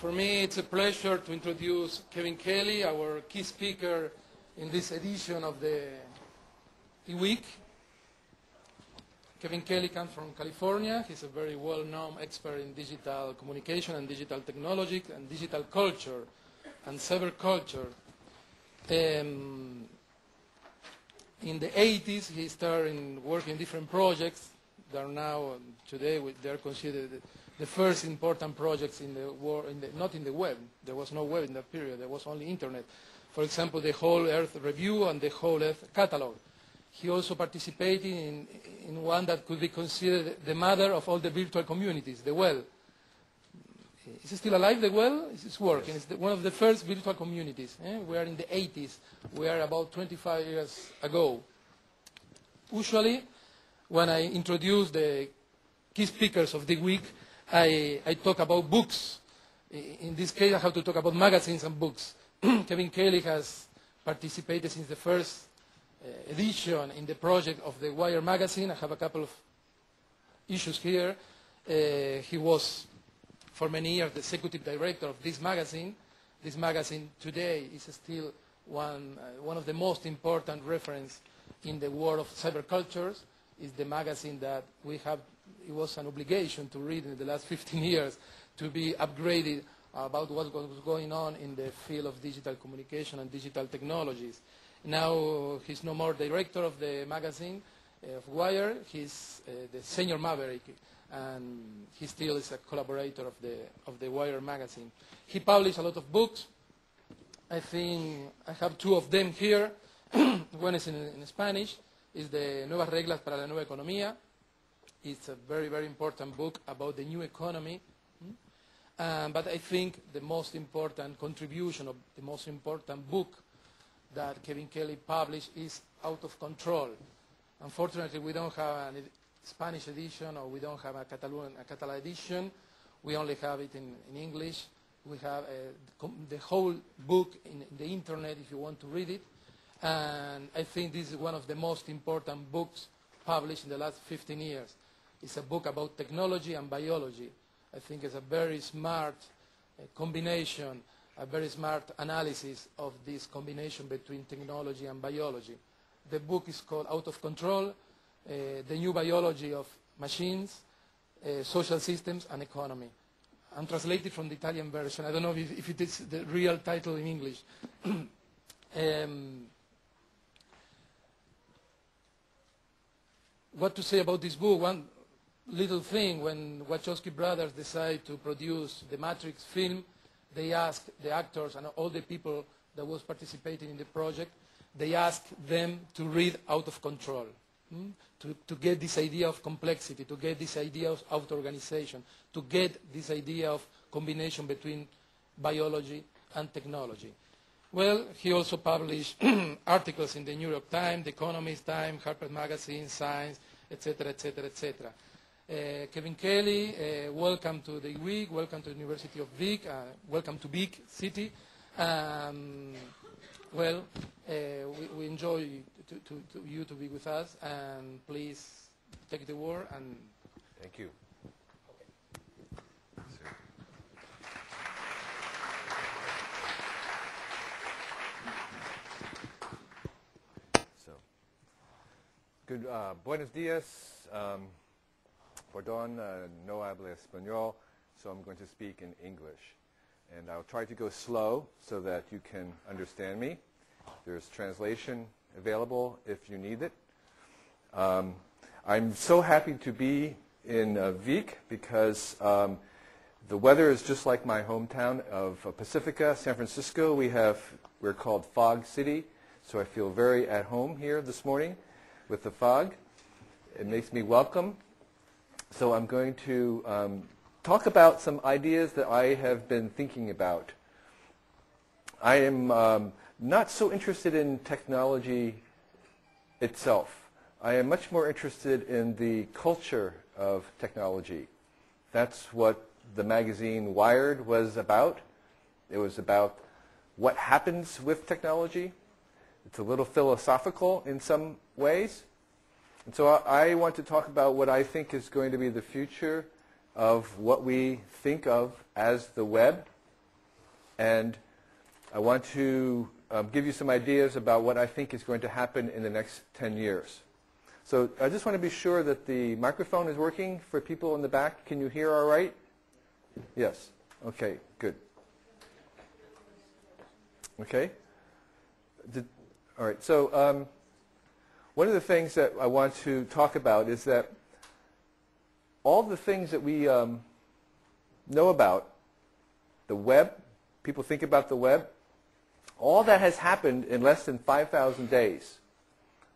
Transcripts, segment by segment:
For me, it's a pleasure to introduce Keniv Kelly, our key speaker in this edition of the eweek. Keniv Kelly comes from California. He's a very well-known expert in digital communication and digital technology and digital culture and cyber culture. In the 80s, he started working in different projects. They are now, today, they are considered the first important projects in the world, not in the web. There was no web in that period. There was only internet. For example, the Whole Earth Review and the Whole Earth Catalog. He also participated in one that could be considered the mother of all the virtual communities, the Well. Is it still alive, the Well? It's working. It's one of the first virtual communities. We are in the 80s. We are about 25 years ago. Usually, when I introduce the key speakers of the week, I talk about books. In this case, I have to talk about magazines and books. Keniv Kelly has participated since the first edition in the project of the Wire magazine. I have a couple of issues here. He was, for many years, the executive director of this magazine. This magazine today is still one of the most important reference in the world of cyber cultures. It's the magazine that we have. It was an obligation to read in the last 15 years to be upgraded about what was going on in the field of digital communication and digital technologies. Now he's no more director of the magazine, of Wire. He's the senior maverick, and he still is a collaborator of the Wire magazine. He published a lot of books. I think I have two of them here. One is in Spanish. It's the Nuevas Reglas para la Nueva Economía. It's a very, very important book about the new economy. But I think the most important contribution, of the most important book that Keniv Kelly published is Out of Control. Unfortunately, we don't have a Spanish edition, or we don't have a Catalan edition. We only have it in English. We have the whole book in the internet if you want to read it. And I think this is one of the most important books published in the last 15 years. It's a book about technology and biology. I think it's a very smart combination, a very smart analysis of this combination between technology and biology. The book is called Out of Control, The New Biology of Machines, Social Systems and Economy. I'm translated from the Italian version. I don't know if it is the real title in English. What to say about this book? One little thing, when Wachowski brothers decided to produce the Matrix film, they asked the actors and all the people that was participating in the project, they asked them to read Out of Control, to get this idea of complexity, to get this idea of auto-organization, to get this idea of combination between biology and technology. Well, he also published articles in the New York Times, The Economist Time, Harper's Magazine, Science, etc., etc., etc. Keniv Kelly, welcome to the week, welcome to the University of Vic, welcome to Vic City. Well, we enjoy you to be with us, and please take the word. And thank you. Good, buenos dias. Perdón, no hablo español, so I'm going to speak in English. And I'll try to go slow so that you can understand me. There's translation available if you need it. I'm so happy to be in Vic because the weather is just like my hometown of Pacifica, San Francisco. We're called Fog City, so I feel very at home here this morning with the fog. It makes me welcome. So I'm going to talk about some ideas that I have been thinking about. I am not so interested in technology itself. I am much more interested in the culture of technology. That's what the magazine Wired was about. It was about what happens with technology. It's a little philosophical in some ways. And so I want to talk about what I think is going to be the future of what we think of as the web. And I want to give you some ideas about what I think is going to happen in the next 10 years. So I just want to be sure that the microphone is working for people in the back. Can you hear all right? Yes. Okay, good. Okay. All right. So one of the things that I want to talk about is that all the things that we know about the web, people think about the web, all that has happened in less than 5,000 days.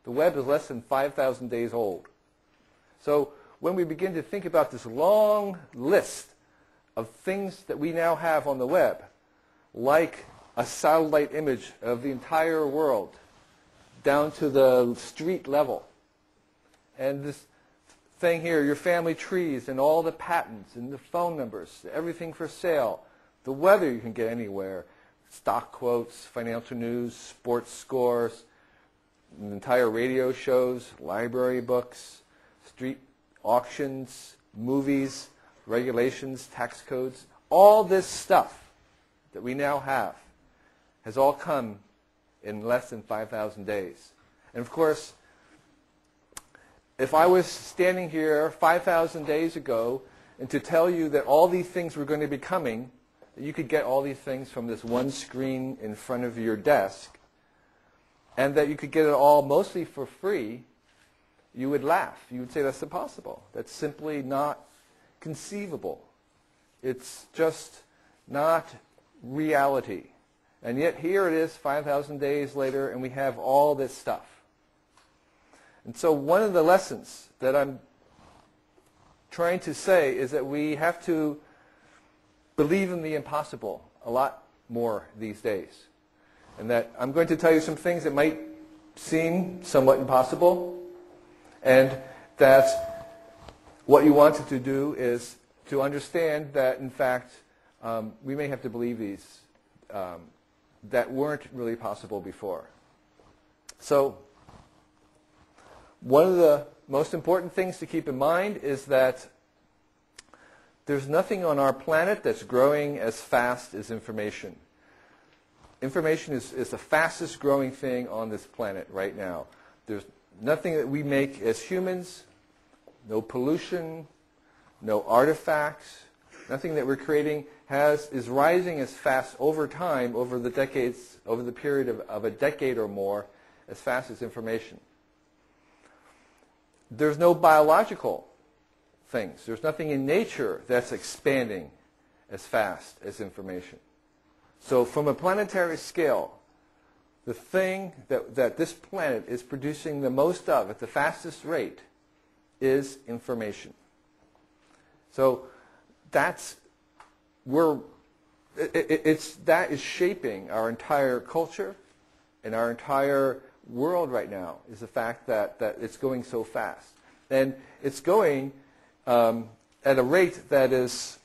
The web is less than 5,000 days old. So when we begin to think about this long list of things that we now have on the web, like a satellite image of the entire world down to the street level, and this thing here, your family trees and all the patents and the phone numbers, everything for sale, the weather you can get anywhere, stock quotes, financial news, sports scores, entire radio shows, library books, street auctions, movies, regulations, tax codes, all this stuff that we now have has all come in less than 5,000 days. And of course, if I was standing here 5,000 days ago and to tell you that all these things were going to be coming, you could get all these things from this one screen in front of your desk, and that you could get it all mostly for free, you would laugh. You would say, that's impossible. That's simply not conceivable. It's just not reality. And yet here it is 5,000 days later, and we have all this stuff. And so one of the lessons that I'm trying to say is that we have to believe in the impossible a lot more these days. And that I'm going to tell you some things that might seem somewhat impossible, and that what you wanted to do is to understand that, in fact, we may have to believe these that weren't really possible before. So one of the most important things to keep in mind is that there's nothing on our planet that's growing as fast as information. Information is the fastest growing thing on this planet right now. There's nothing that we make as humans, no pollution, no artifacts, nothing that we're creating is rising as fast over time, over the decades, over the period of a decade or more, as fast as information. There's no biological things. There's nothing in nature that's expanding as fast as information. So from a planetary scale, the thing that this planet is producing the most of at the fastest rate is information. So that is shaping our entire culture and our entire world right now, is the fact that it's going so fast. And it's going at a rate that is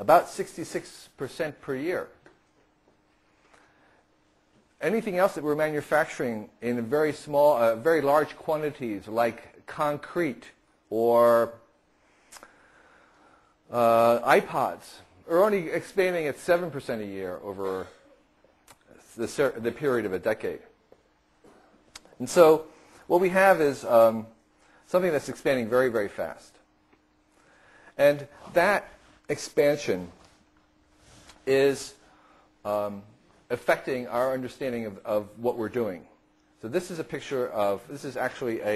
about 66% per year. Anything else that we're manufacturing in very small, very large quantities, like concrete or iPods, are only expanding at 7% a year over the period of a decade. And so what we have is something that's expanding very, very fast. And that expansion is affecting our understanding of what we're doing. So this is a picture of, this is actually